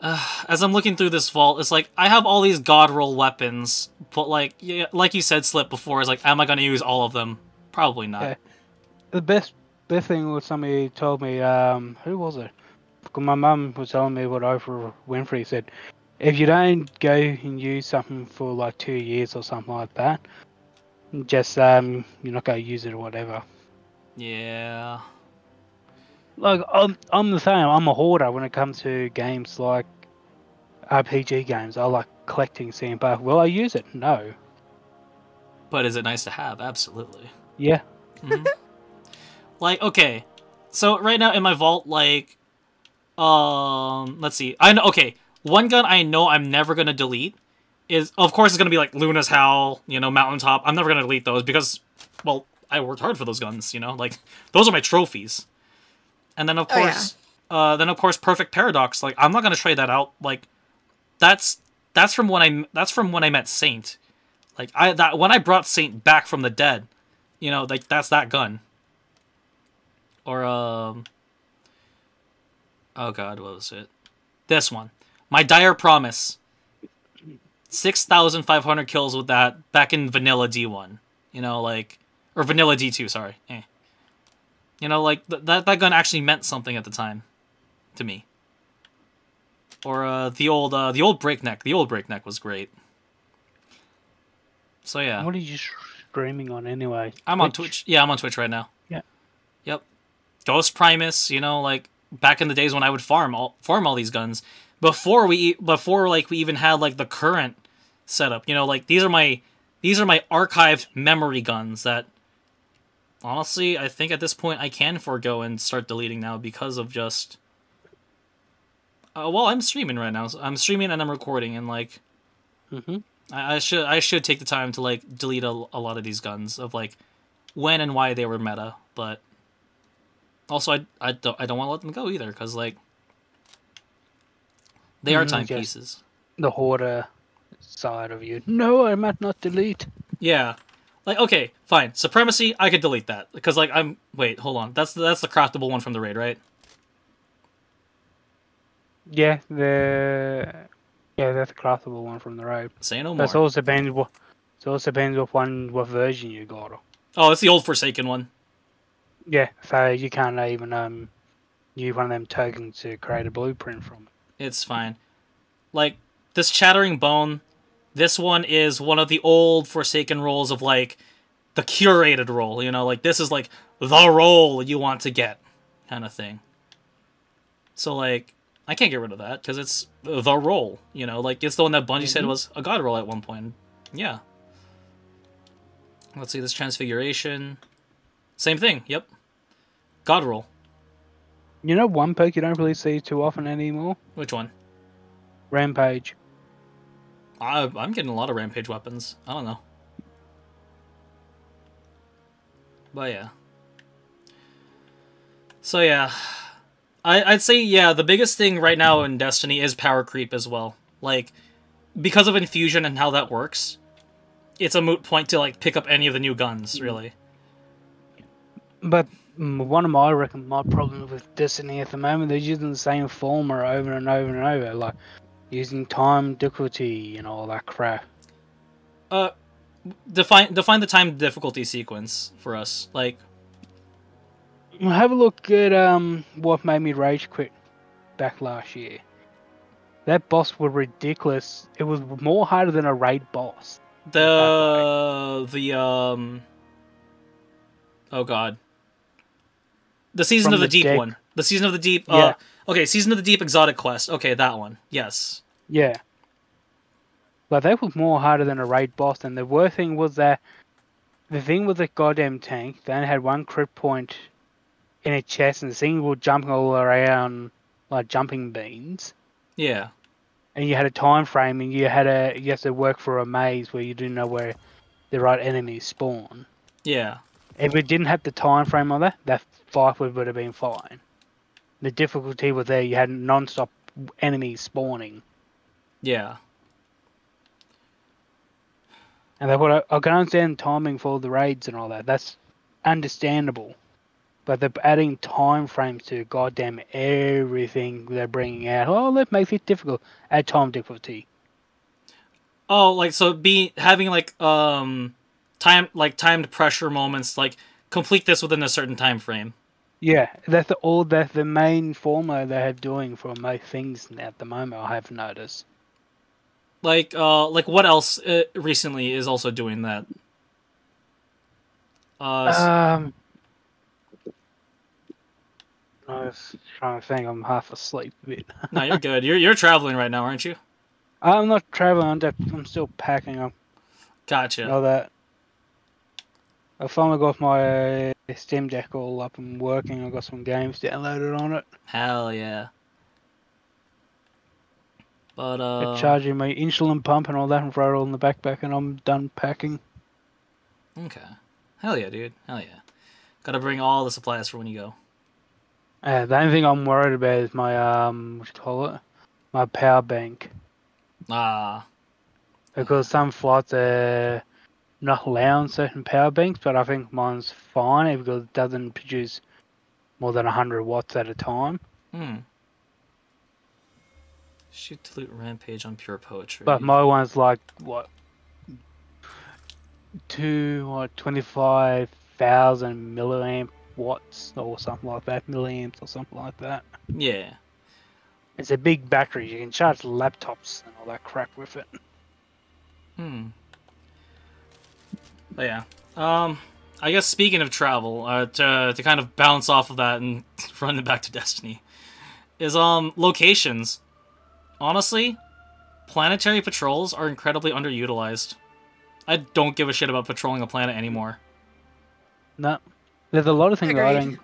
as I'm looking through this vault, it's like I have all these god roll weapons, but like, yeah, like you said, Slip before, is like, am I going to use all of them? Probably not. Yeah. The best thing was somebody told me, who was it? Because my mum was telling me what Oprah Winfrey said. If you don't go and use something for like 2 years or something like that, just you're not gonna use it or whatever. Yeah. Like I'm the same. I'm a hoarder when it comes to games like RPG games. I like collecting CM buff. Will I use it? No. But is it nice to have? Absolutely. Yeah. Like, okay, so right now in my vault, like, let's see. I know. Okay, one gun I know I'm never gonna delete is, of course, it's gonna be like Luna's Howl, you know, Mountaintop. I'm never gonna delete those because, well, I worked hard for those guns. You know, like those are my trophies. And then of course, Perfect Paradox. Like, I'm not gonna trade that out. Like, that's from when I met Saint. Like, when I brought Saint back from the dead, you know, like that's that gun. Or, oh god, what was it? This one. My Dire Promise. 6,500 kills with that back in Vanilla D1. You know, like... Or Vanilla D2, sorry. You know, like, that gun actually meant something at the time. To me. Or, the old Breakneck. The old Breakneck was great. So, yeah. What are you streaming on anyway? I'm on Twitch. Yeah, I'm on Twitch right now. Yeah. Yep. Ghost Primus, you know, like back in the days when I would farm all these guns before we even had like the current setup. You know, like these are my archived memory guns that honestly I think at this point I can forego and start deleting now because of just well, I'm streaming right now. So I'm streaming and I'm recording and like I should take the time to like delete a lot of these guns of like when and why they were meta, but also, I don't want to let them go either, because, like, they are timepieces. The hoarder side of you. No, I might not delete. Yeah. Like, okay, fine. Supremacy, I could delete that. Because, like, wait, hold on. That's the craftable one from the raid, right? Yeah, that's the craftable one from the raid. Say no more. That's also depends what version you got. Oh, it's the old Forsaken one. Yeah, so you can't even use one of them tokens to create a blueprint from it. It's fine. Like, this Chattering Bone, this one is one of the old Forsaken rolls of, like, the curated roll, you know? Like, this is, like, the roll you want to get, kind of thing. So, like, I can't get rid of that, because it's the roll, you know? Like, it's the one that Bungie said was a god roll at one point. Yeah. Let's see, this Transfiguration. Same thing, yep. God roll. You know one perk you don't really see too often anymore? Which one? Rampage. I'm getting a lot of Rampage weapons. I don't know. But yeah. So yeah. I'd say, yeah, the biggest thing right now in Destiny is power creep as well. Like, because of Infusion and how that works, it's a moot point to, like, pick up any of the new guns, really. But one of my problems with Destiny at the moment, they're using the same formula over and over and over, like using time difficulty and all that crap. Define the time difficulty sequence for us. Like, have a look at what made me rage quit back last year. That boss was ridiculous. It was more harder than a raid boss. Oh god. The Season of the Deep one. The Season of the Deep. Yeah. Okay, Season of the Deep exotic quest. Okay, that one. Yes. Yeah. But that was more harder than a raid boss, and the worst thing was that the thing with the goddamn tank, they only had one crit point in its chest, and the thing was jumping all around like jumping beans. Yeah. And you had a time frame, and you have to work for a maze where you didn't know where the right enemies spawn. Yeah. If it didn't have the time frame on that fight would have been fine. The difficulty was there. You had non-stop enemies spawning. Yeah. And I can understand timing for the raids and all that. That's understandable. But they're adding time frames to goddamn everything they're bringing out. Oh, that makes it difficult. Add time difficulty. Oh, like, so having like timed pressure moments, like complete this within a certain time frame. Yeah, that's the main formula they have doing for most things at the moment. I have noticed. Like what else recently is also doing that? I was trying to think. I'm half asleep a bit. No, you're good. You're traveling right now, aren't you? I'm not traveling. I'm still packing up. Gotcha. All that. I finally got my Steam Deck all up and working. I got some games downloaded on it. Hell yeah. But Charging my insulin pump and all that and throw it all in the backpack, and I'm done packing. Okay. Hell yeah, dude. Hell yeah. Gotta bring all the supplies for when you go. The only thing I'm worried about is my what you call it, my power bank, because some flights are not allowing certain power banks, but I think mine's fine because it doesn't produce more than 100 watts at a time. Shoot to loot rampage on pure poetry. But my one's like what 25,000 milliamp watts or something like that, milliamps or something like that. Yeah. It's a big battery. You can charge laptops and all that crap with it. But yeah. I guess speaking of travel, to kind of bounce off of that and run it back to Destiny, is locations. Honestly, planetary patrols are incredibly underutilized. I don't give a shit about patrolling a planet anymore. No. There's a lot of things I Agreed. don't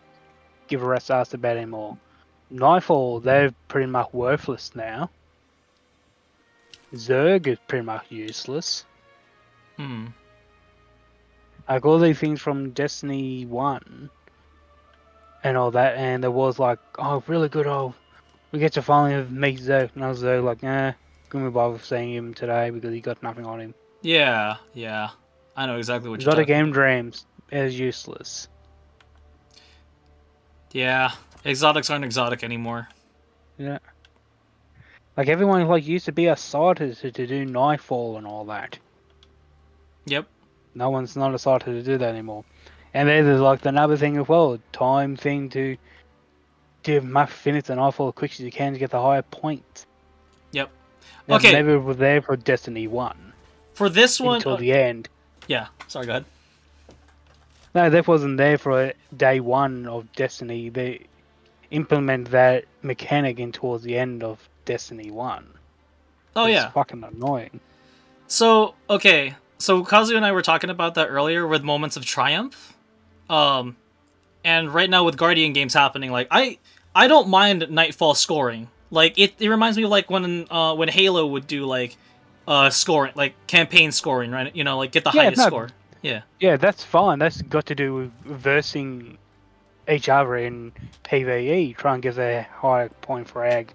give a rat's ass about anymore. Nightfall, they're pretty much worthless now. Zerg is pretty much useless. Like all these things from Destiny 1 and all that, and there was like, oh, really good, we get to finally meet Zerg. And I was there like, couldn't be bothered seeing him today because he got nothing on him. Yeah. I know exactly what you're talking Exotic Dreams is useless. Yeah, exotics aren't exotic anymore. Yeah. Like everyone like used to be a scientist to do Nightfall and all that. Yep. No one's not a scientist to do that anymore. And there's like another thing as well, time thing to finish the Nightfall as quick as you can to get the higher points. Yep. That Okay. never was there for Destiny 1. For this one... Until the end. Yeah, sorry, go ahead. No, that wasn't there for day 1 of Destiny. They implement that mechanic in towards the end of Destiny 1. Oh, it's yeah. fucking annoying. So, okay. So, Kazu and I were talking about that earlier with Moments of Triumph. And right now with Guardian games happening, like, I don't mind Nightfall scoring. Like, it reminds me of, like, when Halo would do, like, scoring, like, campaign scoring, right? You know, like, get the highest score. Yeah. Yeah, that's fine. That's got to do with versing each other in PvE, try and get a higher point for ag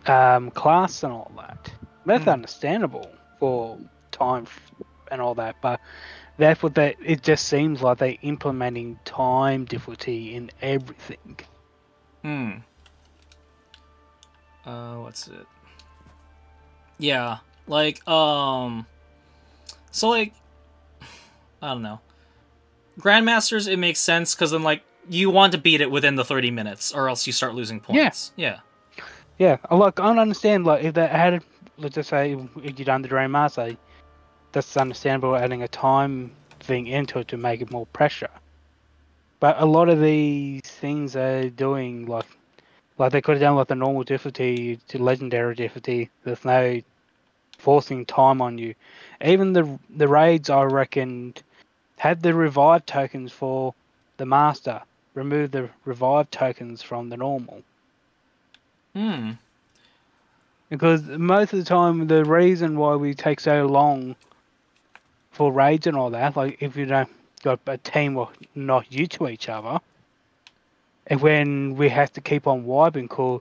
class and all that. That's understandable for time and all that, but that's what it just seems like they're implementing time difficulty in everything. What's it? Yeah, like, so, like, I don't know. Grandmasters, it makes sense, because then, like, you want to beat it within the 30 minutes, or else you start losing points. Yeah. Yeah, like, I don't understand, like, if they added, let's just say, if you done the Grandmaster, that's understandable adding a time thing into it to make it more pressure. But a lot of these things are doing, like they could have done, like, the normal difficulty to legendary difficulty. There's no forcing time on you. Even the raids, I reckon, had the revive tokens for the master. Remove the revive tokens from the normal. Because most of the time, the reason why we take so long for raids and all that, like if you don't got a team or not used to each other, and when we have to keep on wiping because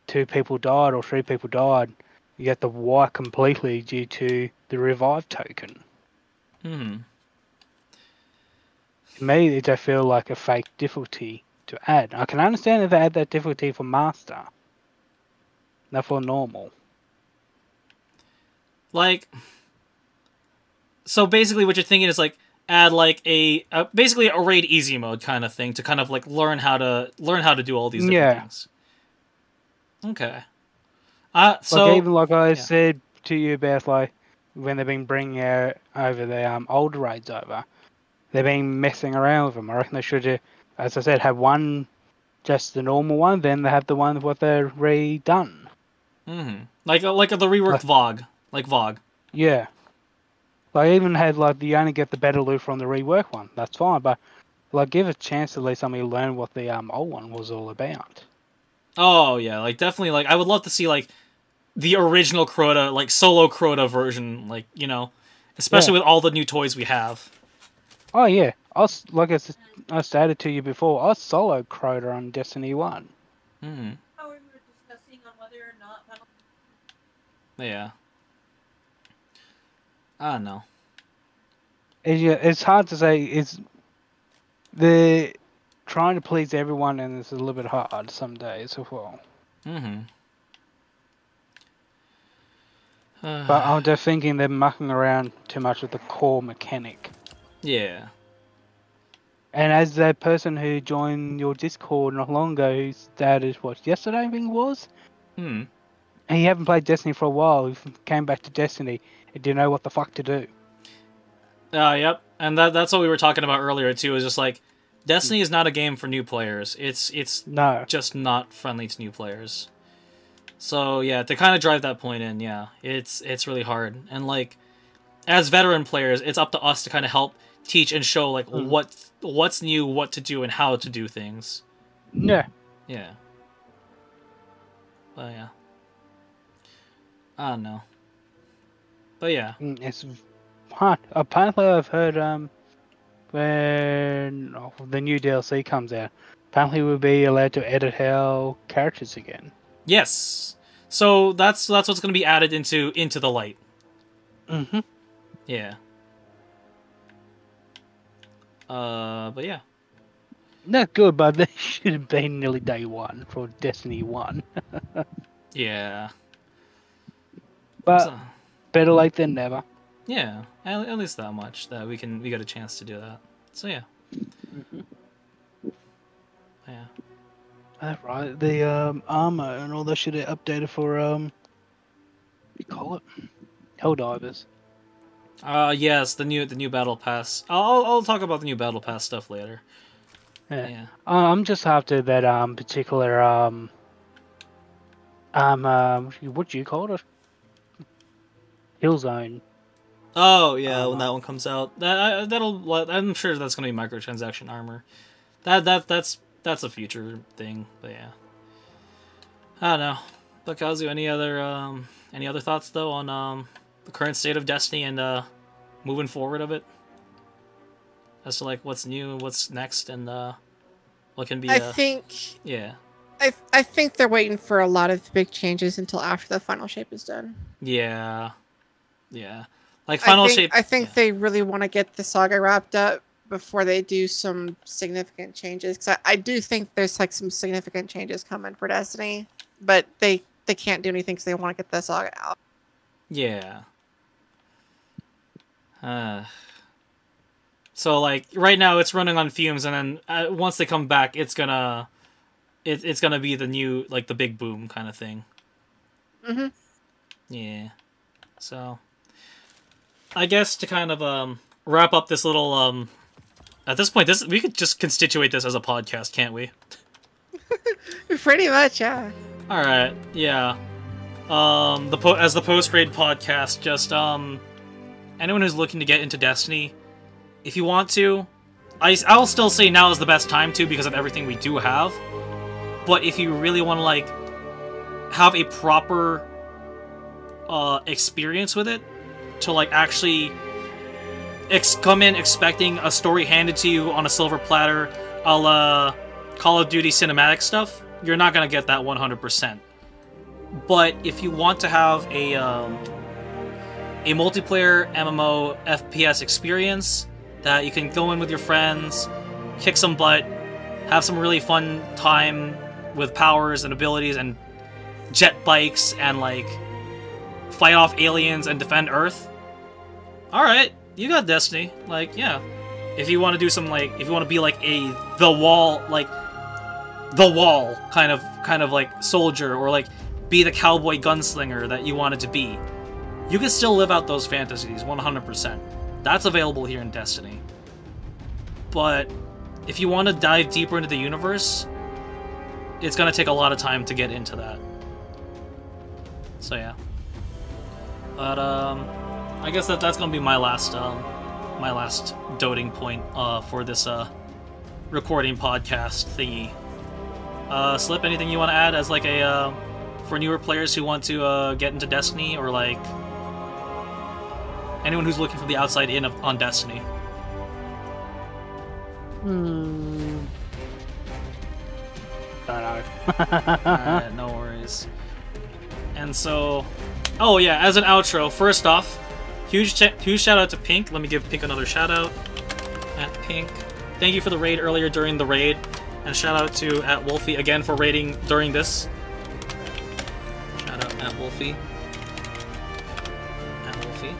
2 people died or 3 people died, you get the wipe completely due to the revive token. To me, it just feel like a fake difficulty to add. I can understand if they add that difficulty for master, not for normal. Like, so basically what you're thinking is, like, add, like, basically a raid easy mode kind of thing to kind of, like, learn how to do all these different things. Okay. So like even like I said to you about like when they've been bringing out over the older raids over, they've been messing around with them. I reckon they should have, as I said, have one, just the normal one, then they have the one what they're redone. Like the reworked Vogue, like Vogue. Yeah. They even had like you only get the better loot from the rework one. That's fine, but like give a chance to let somebody learn what the old one was all about. Oh yeah, like definitely. Like I would love to see like the original Crota, like solo Crota version, like especially with all the new toys we have. Oh yeah, I stated to you before. I solo Crota on Destiny 1. How we were discussing on whether or not. Yeah. I don't know. It's hard to say. They're trying to please everyone, and it's a little bit hard some days as well. But I'm just thinking they're mucking around too much with the core mechanic. Yeah. And as that person who joined your Discord not long ago, who started yesterday I think it was? And he haven't played Destiny for a while, he came back to Destiny and didn't know what the fuck to do. Yep. And that's what we were talking about earlier too, is just like Destiny is not a game for new players. It's no, just not friendly to new players. So yeah, to kind of drive that point in, yeah, it's really hard. And like as veteran players, it's up to us to kind of help teach and show like what's new, what to do, and how to do things. Yeah. Yeah. But yeah. I don't know. But yeah. It's hard. Apparently I've heard when the new DLC comes out, apparently we'll be allowed to edit our characters again. Yes. So that's what's going to be added into the light. Yeah. But yeah. Not good, but they should have been nearly day one for Destiny 1. Yeah. But better late than never. Yeah, at least that much that we got a chance to do that. So yeah. Yeah. That's right. The armor and all that shit are updated for what do you call it? Helldivers. Yes, the new battle pass. I'll talk about the new battle pass stuff later. Yeah. I'm just after that particular what do you call it? Hill zone. Oh yeah, when that one comes out, I'm sure that's gonna be microtransaction armor. That's a future thing, but yeah. I don't know. But Kazu, any other thoughts though on the current state of Destiny and moving forward of it? As to like what's new, what's next, and what can be. I think. Yeah. I think they're waiting for a lot of big changes until after the final shape is done. Yeah. Yeah. Like final shape. I think they really want to get the saga wrapped up before they do some significant changes. Because I do think there's like some significant changes coming for Destiny, but they can't do anything because they want to get the saga out. Yeah. So like right now it's running on fumes, and then once they come back, it's gonna be the new like the big boom kind of thing. Yeah. So I guess to kind of wrap up this little at this point, we could just constitute this as a podcast, can't we? Pretty much, yeah. All right, yeah. As the post raid podcast, just anyone who's looking to get into Destiny, if you want to, I'll still say now is the best time to because of everything we do have. But if you really want to like have a proper experience with it, to like actually come in expecting a story handed to you on a silver platter, a la Call of Duty cinematic stuff, you're not gonna get that 100%. But if you want to have a multiplayer MMO FPS experience that you can go in with your friends, kick some butt, have some really fun time with powers and abilities and jet bikes and like fight off aliens and defend Earth, alright, you got Destiny. Like, yeah. If you want to do some like, if you want to be like the wall kind of like soldier, or like be the cowboy gunslinger that you wanted to be, You can still live out those fantasies 100%. That's available here in Destiny. But if you want to dive deeper into the universe, it's going to take a lot of time to get into that. So yeah. But I guess that's going to be my last doting point for this recording podcast thingy. Slip, anything you want to add as like a for newer players who want to get into Destiny, or like anyone who's looking from the outside in on Destiny? Don't know. Alright, no worries. And so, oh yeah, as an outro, first off, huge shout out to Pink. Let me give Pink another shout out. At Pink, thank you for the raid earlier during the raid, and shout out to at Wolfie again for raiding during this. Shout out at Wolfie. At Wolfie.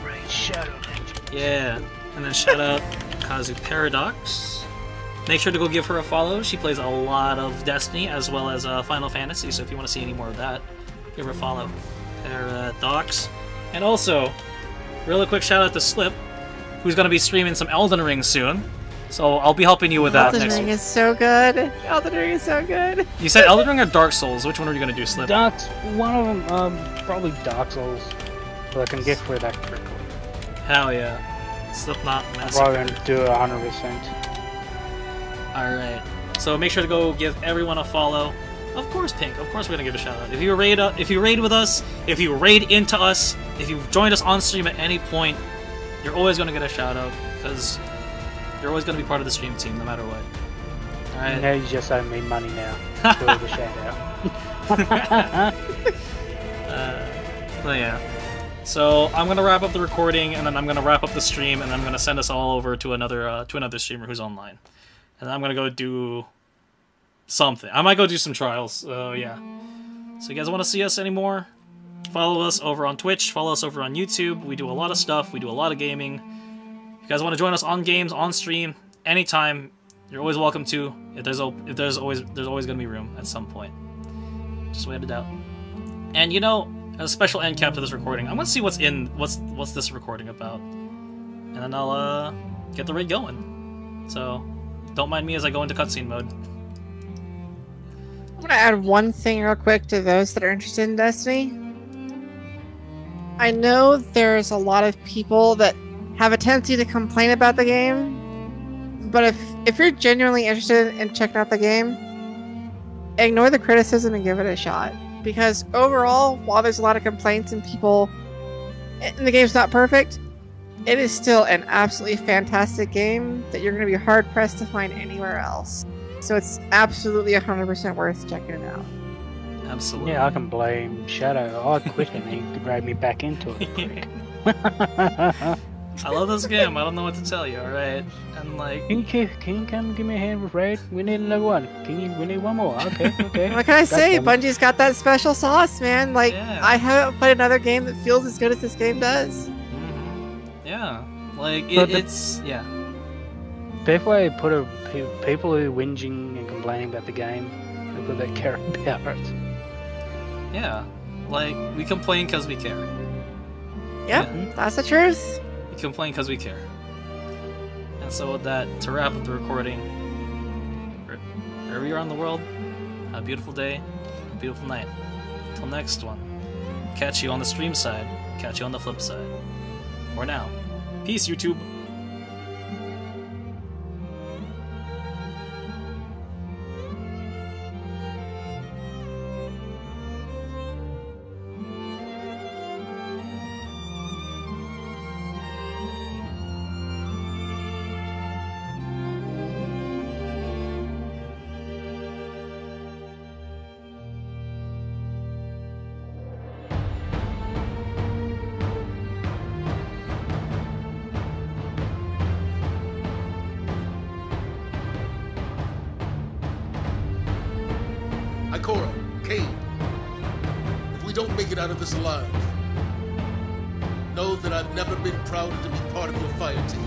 Right, shout out. Yeah, and then shout out Kazuparadox. Make sure to go give her a follow. She plays a lot of Destiny as well as Final Fantasy, so if you want to see any more of that, give her a follow. Paradox. And also, really quick shout out to Slip, who's going to be streaming some Elden Ring soon. So I'll be helping you with that next week. Elden Ring is so good. Elden Ring is so good. You said Elden Ring or Dark Souls? Which one are you going to do, Slip? One of them, probably Dark Souls, so I can get through that quickly. Hell yeah. Slipknot I'm Massacre. probably going to do it 100%. Alright, so make sure to go give everyone a follow. Of course, Pink, of course we're gonna give a shout out. If you raid with us, if you raid into us, if you've joined us on stream at any point, you're always gonna get a shout out, because you're always gonna be part of the stream team, no matter what. Alright. Now you just owe me money now for the shout out. But yeah. So I'm gonna wrap up the recording, and then I'm gonna wrap up the stream, and I'm gonna send us all over to another streamer who's online. And I'm gonna go do something. I might go do some trials, so yeah. So you guys want to see us anymore? Follow us over on Twitch, follow us over on YouTube. We do a lot of stuff, we do a lot of gaming. If you guys want to join us on games, on stream, anytime, you're always welcome to. There's always gonna be room at some point. Just wait it out. And you know, as a special end cap to this recording, I'm gonna see what's this recording about. And then I'll get the raid going. So don't mind me as I go into cutscene mode. I'm gonna add one thing real quick to those that are interested in Destiny. I know there's a lot of people that have a tendency to complain about the game, but if you're genuinely interested in checking out the game, ignore the criticism and give it a shot. Because overall, while there's a lot of complaints and the game's not perfect, it is still an absolutely fantastic game that you're going to be hard-pressed to find anywhere else. So it's absolutely 100% worth checking it out. Absolutely. Yeah, I can blame Shadow. I quit and he dragged me back into it. I love this game. I don't know what to tell you, alright? And like... Can you come give me a hand with Raid? We need another one. We need one more. Okay, okay. What can I say? Bungie's got that special sauce, man. Like, yeah. I haven't played another game that feels as good as this game does. Yeah, like it's yeah. Definitely put people who are whinging and complaining about the game, people that care about it. Yeah, like we complain because we care. Yep, yeah. That's the truth. We complain because we care. And so with that, to wrap up the recording, wherever you're on the world, have a beautiful day, a beautiful night. Until next one, catch you on the stream side, catch you on the flip side. For now, peace, YouTube. Out of this alive. Know that I've never been prouder to be part of your fire team.